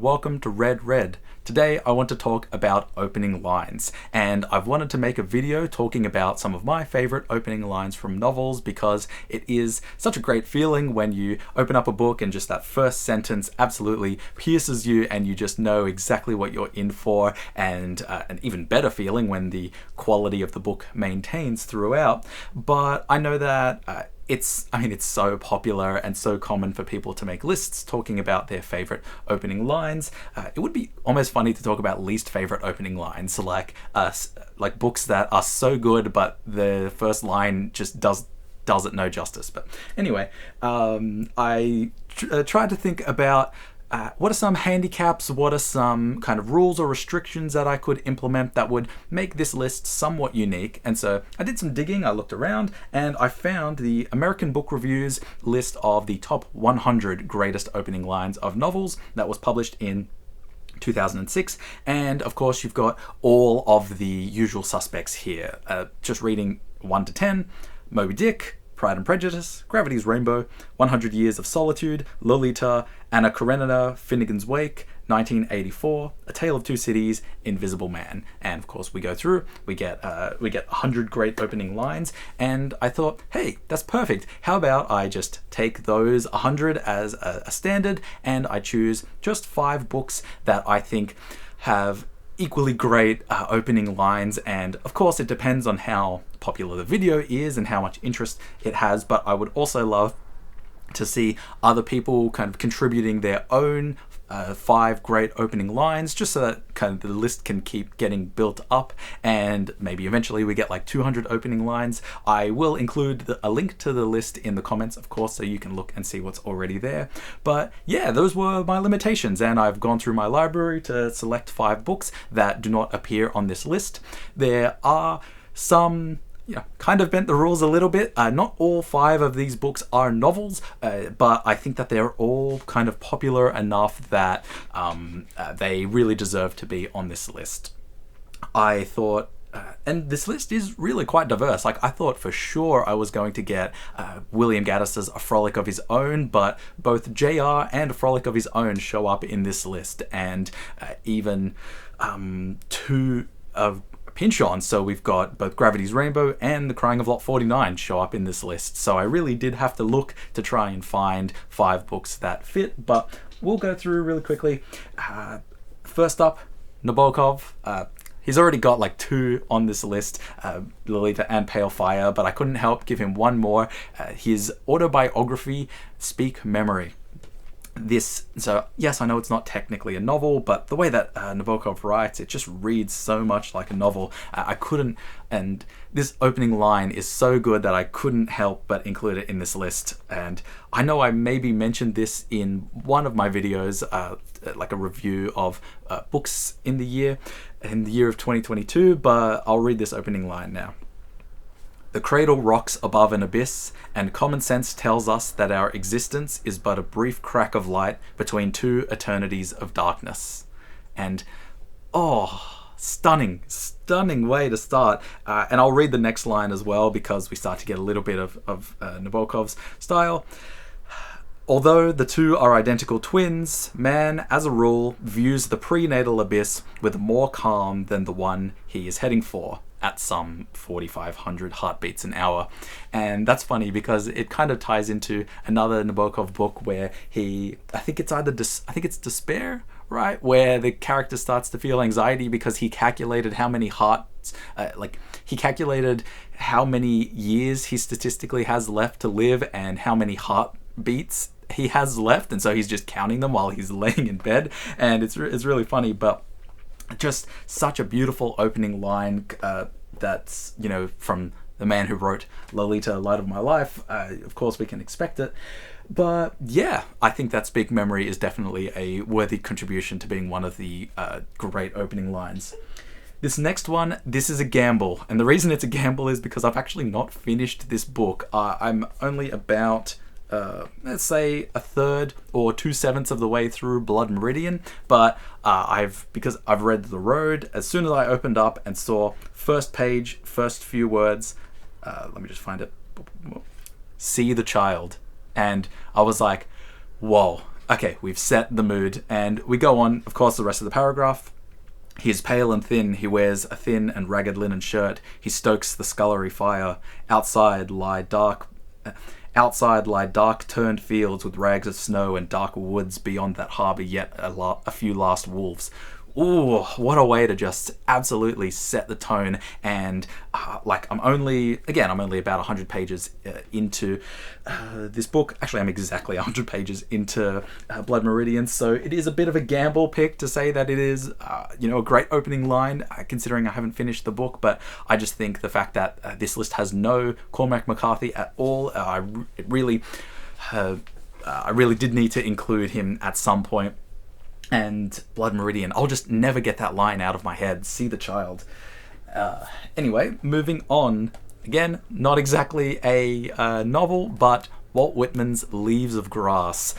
and welcome to Red Red. Today I want to talk about opening lines, and I've wanted to make a video talking about some of my favorite opening lines from novels because it is such a great feeling when you open up a book and just that first sentence absolutely pierces you and you just know exactly what you're in for, and an even better feeling when the quality of the book maintains throughout. But I know that it's so popular and so common for people to make lists talking about their favorite opening lines. It would be almost funny to talk about least favorite opening lines, like books that are so good but the first line just does it no justice. But anyway, I tried to think about what are some handicaps, what are some kind of rules or restrictions that I could implement that would make this list somewhat unique. And so I did some digging, I looked around, and I found the American Book Review's list of the top 100 greatest opening lines of novels that was published in 2006. And of course you've got all of the usual suspects here. Just reading 1 to 10, Moby Dick, Pride and Prejudice, Gravity's Rainbow, 100 Years of Solitude, Lolita, Anna Karenina, Finnegan's Wake, 1984, A Tale of Two Cities, Invisible Man. And of course we go through, we get 100 great opening lines, and I thought, hey, that's perfect. How about I just take those 100 as a standard, and I choose just 5 books that I think have equally great opening lines. And of course it depends on how popular the video is and how much interest it has, but I would also love to see other people kind of contributing their own 5 great opening lines, just so that kind of the list can keep getting built up, and maybe eventually we get like 200 opening lines. I will include a link to the list in the comments, of course, so you can look and see what's already there. But yeah, those were my limitations, and I've gone through my library to select 5 books that do not appear on this list. There are some kind of bent the rules a little bit. Not all 5 of these books are novels, but I think that they're all kind of popular enough that they really deserve to be on this list. I thought, and this list is really quite diverse. Like, I thought for sure I was going to get William Gaddis's A Frolic of His Own, but both JR and A Frolic of His Own show up in this list, and even 2 of Pinchon, so we've got both Gravity's Rainbow and The Crying of Lot 49 show up in this list. So I really did have to look to try and find 5 books that fit, but we'll go through really quickly. First up, Nabokov. He's already got like 2 on this list, Lolita and Pale Fire, but I couldn't help give him one more. His autobiography, Speak Memory. So yes, I know it's not technically a novel, but the way that Nabokov writes, it just reads so much like a novel. And this opening line is so good that I couldn't help but include it in this list. And I know I maybe mentioned this in one of my videos, like a review of books in the year of 2022, but I'll read this opening line now. The cradle rocks above an abyss, and common sense tells us that our existence is but a brief crack of light between 2 eternities of darkness. And, stunning way to start. And I'll read the next line as well, because we start to get a little bit of Nabokov's style. Although the 2 are identical twins, man, as a rule, views the prenatal abyss with more calm than the one he is heading for, at some 4,500 heartbeats an hour. And that's funny because it kind of ties into another Nabokov book where I think it's Despair, right? Where the character starts to feel anxiety because he calculated how many he calculated how many years he statistically has left to live and how many heartbeats he has left, and so he's just counting them while he's laying in bed, and it's really funny. But just such a beautiful opening line that's, from the man who wrote Lolita, Light of My Life. Of course we can expect it. But yeah, I think that Speak Memory is definitely a worthy contribution to being one of the great opening lines. This next one, this is a gamble. And the reason it's a gamble is because I've actually not finished this book. I'm only about let's say a third or 2/7 of the way through Blood Meridian, but because I've read The Road, as soon as I opened up and saw first page, first few words, let me just find it, see the child, and I was like, whoa, okay, we've set the mood, and we go on, of course, the rest of the paragraph. He is pale and thin, he wears a thin and ragged linen shirt, he stokes the scullery fire. Outside lie dark turned fields with rags of snow and dark woods beyond that harbour yet a few last wolves. Ooh, what a way to just absolutely set the tone. And I'm only about 100 pages into this book. Actually, I'm exactly 100 pages into Blood Meridian, so it is a bit of a gamble pick to say that it is a great opening line, considering I haven't finished the book. But I just think the fact that this list has no Cormac McCarthy at all, I really did need to include him at some point. And Blood Meridian, I'll just never get that line out of my head. See the child. Anyway, moving on. Again, not exactly a novel, but Walt Whitman's Leaves of Grass.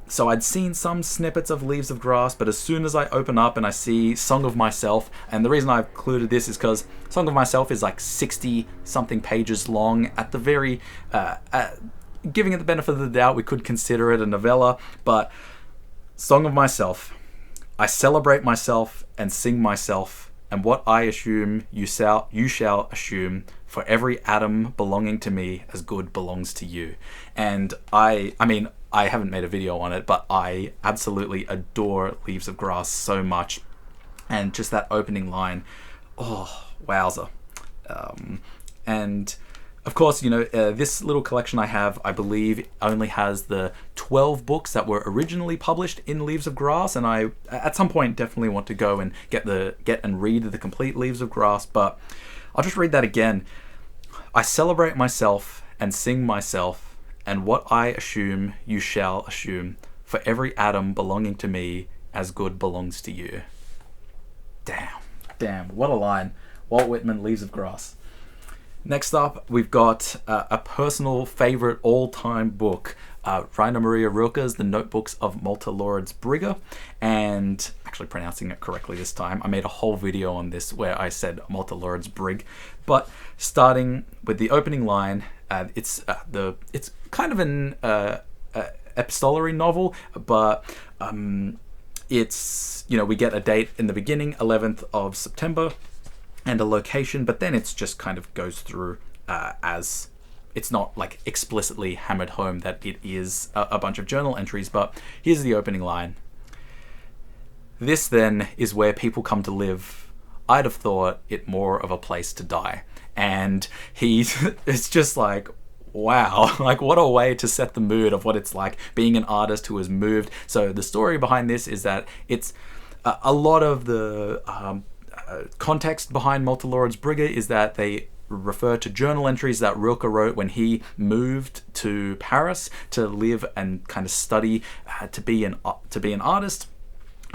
So I'd seen some snippets of Leaves of Grass, but as soon as I open up and I see Song of Myself, and the reason I've included this is because Song of Myself is like 60-something pages long. At the very... giving it the benefit of the doubt, we could consider it a novella, but... Song of Myself. I celebrate myself and sing myself, and what I assume you shall assume, for every atom belonging to me as good belongs to you. And I haven't made a video on it, but I absolutely adore Leaves of Grass so much. And just that opening line, oh, wowza. And... Of course, this little collection I have, I believe, only has the 12 books that were originally published in Leaves of Grass, and I, at some point, definitely want to go and get and read the complete Leaves of Grass, but I'll just read that again. I celebrate myself and sing myself, and what I assume you shall assume, for every atom belonging to me as good belongs to you. Damn, what a line. Walt Whitman, Leaves of Grass. Next up, we've got a personal favourite all-time book, Rainer Maria Rilke's The Notebooks of Malte, Laurids, Brigge, and actually pronouncing it correctly this time. I made a whole video on this where I said Malte, Laurids, Brigge, but starting with the opening line, it's kind of an epistolary novel, but it's we get a date in the beginning, 11th of September. And a location, but then it's just kind of goes through as it's not like explicitly hammered home that it is a bunch of journal entries, but here's the opening line. This then is where people come to live. I'd have thought it more of a place to die. And it's just like, wow, like what a way to set the mood of what it's like being an artist who has moved. So the story behind this is that it's a lot of the context behind Malte, Laurids, Brigge is that they refer to journal entries that Rilke wrote when he moved to Paris to live and kind of study to be an artist,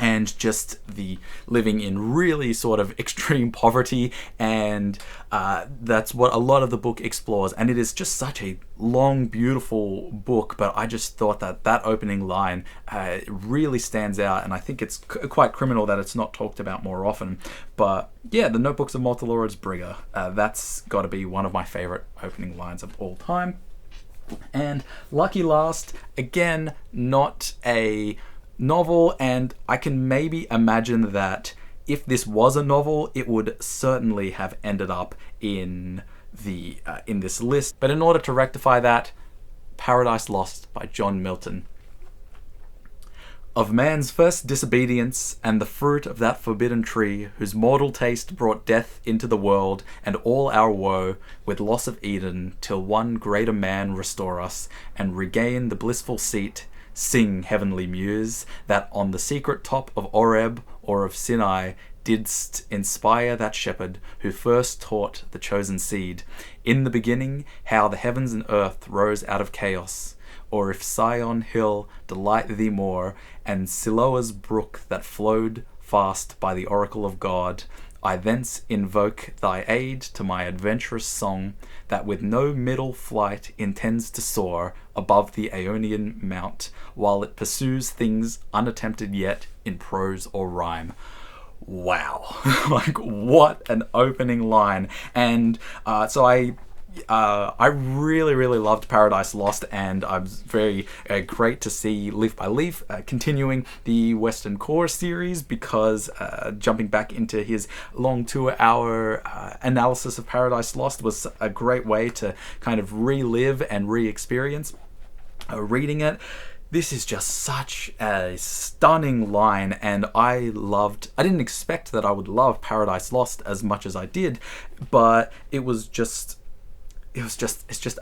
and just the living in really sort of extreme poverty, and that's what a lot of the book explores. And it is just such a long, beautiful book, but I just thought that opening line really stands out, and I think it's quite criminal that it's not talked about more often. But yeah, The Notebooks of Malte, Laurids, Brigge, that's got to be one of my favorite opening lines of all time. And Lucky Last, again, not a novel, and I can maybe imagine that if this was a novel, it would certainly have ended up in this list. But in order to rectify that, Paradise Lost by John Milton. Of man's first disobedience, and the fruit of that forbidden tree, whose mortal taste brought death into the world, and all our woe, with loss of Eden, till one greater man restore us, and regain the blissful seat. Sing, heavenly muse, that on the secret top of Oreb or of Sinai didst inspire that shepherd who first taught the chosen seed. In the beginning, how the heavens and earth rose out of chaos. Or if Sion hill delight thee more, and Siloa's brook that flowed fast by the oracle of God, I thence invoke thy aid to my adventurous song, that with no middle flight intends to soar above the Aeonian mount, while it pursues things unattempted yet in prose or rhyme. Wow. Like, what an opening line. And so I I really loved Paradise Lost, and I'm very great to see Leaf by Leaf continuing the Western Core series, because jumping back into his long 2-hour analysis of Paradise Lost was a great way to kind of relive and re-experience reading it. This is just such a stunning line, and I didn't expect that I would love Paradise Lost as much as I did, but it's just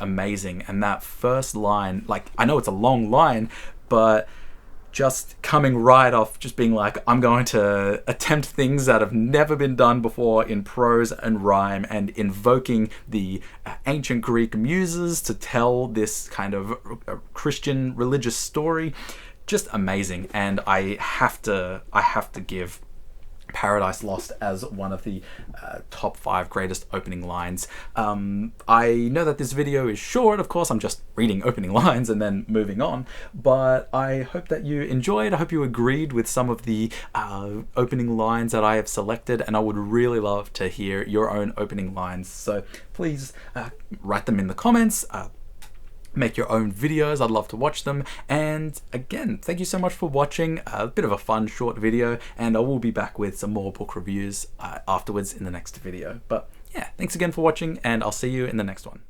amazing. And that first line, like, I know it's a long line, but just coming right off, just being like, I'm going to attempt things that have never been done before in prose and rhyme, and invoking the ancient Greek muses to tell this kind of Christian religious story. Just amazing. And I have to give Paradise Lost as one of the top 5 greatest opening lines. I know that this video is short, of course, I'm just reading opening lines and then moving on, but I hope that you enjoyed. I hope you agreed with some of the opening lines that I have selected, and I would really love to hear your own opening lines. So please write them in the comments. Make your own videos, I'd love to watch them. And again, thank you so much for watching. A bit of a fun short video, and I will be back with some more book reviews afterwards in the next video. But yeah, thanks again for watching, and I'll see you in the next one.